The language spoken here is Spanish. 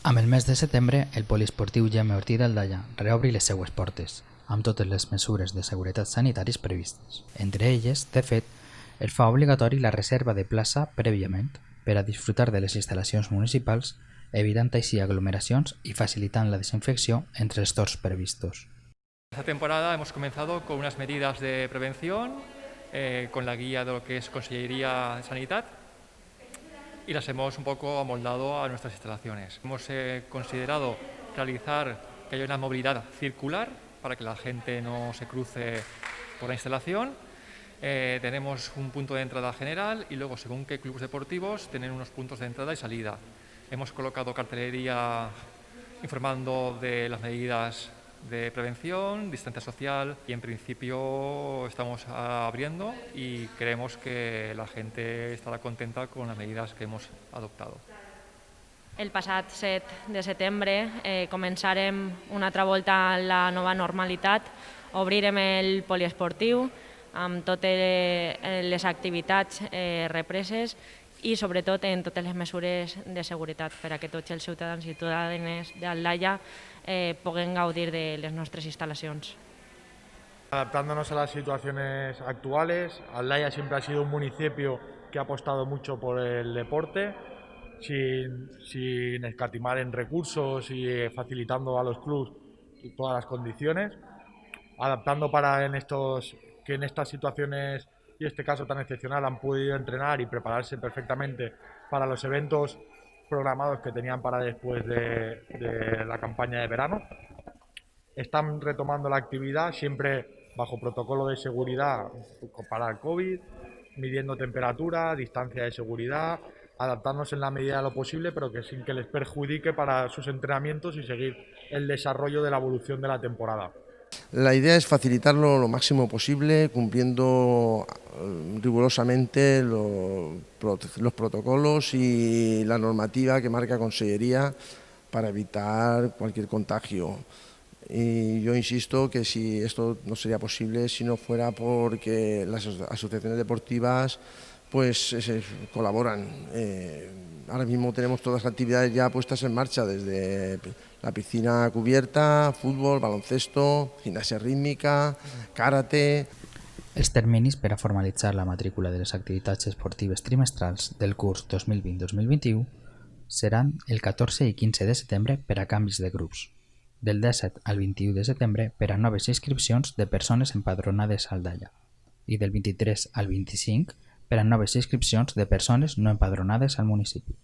Amb el mes de setembre, el poliesportiu Jaume Ortí d'Aldaia reobri les seues portes, amb totes les mesures de seguretat sanitaris previstes. Entre elles, de fet, es fa obligatori la reserva de plaça prèviament per a disfrutar de les instal·lacions municipals, evitant així aglomeracions y facilitant la desinfecció entre els torns previstos. Esta temporada hemos comenzado con unas medidas de prevención, con la guía de lo que es Consellería de Sanidad, y las hemos un poco amoldado a nuestras instalaciones. Hemos considerado realizar que haya una movilidad circular para que la gente no se cruce por la instalación. Tenemos un punto de entrada general y luego, según qué clubes deportivos, tienen unos puntos de entrada y salida. Hemos colocado cartelería informando de las medidas de prevención, distancia social, y en principio estamos abriendo y creemos que la gente estarà contenta con las medidas que hemos adoptado. El passat 7 de setembre començarem una altra volta en la nova normalitat, obrirem el poliesportiu amb totes les activitats represes i sobretot en totes les mesures de seguretat per a que tots els ciutadans i ciutadanes d'Aldaia puguen gaudir de les nostres instal·lacions. Adaptándonos a las situaciones actuales, Aldaia siempre ha sido un municipio que ha apostado mucho por el deporte, sin escatimar en recursos y facilitando a los clubes todas las condiciones, adaptando para que en estas situaciones y este caso tan excepcional han podido entrenar y prepararse perfectamente para los eventos programados que tenían para después de la campaña de verano. Están retomando la actividad siempre bajo protocolo de seguridad para el COVID, midiendo temperatura, distancia de seguridad, adaptarnos en la medida de lo posible, pero que sin que les perjudique para sus entrenamientos y seguir el desarrollo de la evolución de la temporada. La idea es facilitarlo lo máximo posible, cumpliendo rigurosamente los protocolos y la normativa que marca Consellería para evitar cualquier contagio. Y yo insisto que si esto no sería posible si no fuera porque las asociaciones deportivas pues colaboran. Ahora mismo tenemos todas las actividades ya puestas en marcha, desde la piscina cubierta, fútbol, baloncesto, gimnasia rítmica, karate. Els terminis per a formalitzar la matrícula de les activitats esportives trimestrals del curs 2020-2021 seran el 14 i 15 de setembre per a canvis de grups, del 17 al 21 de setembre per a noves inscripcions de persones empadronades a Aldaia i del 23 al 25 per a noves inscripcions de persones no empadronades al municipi.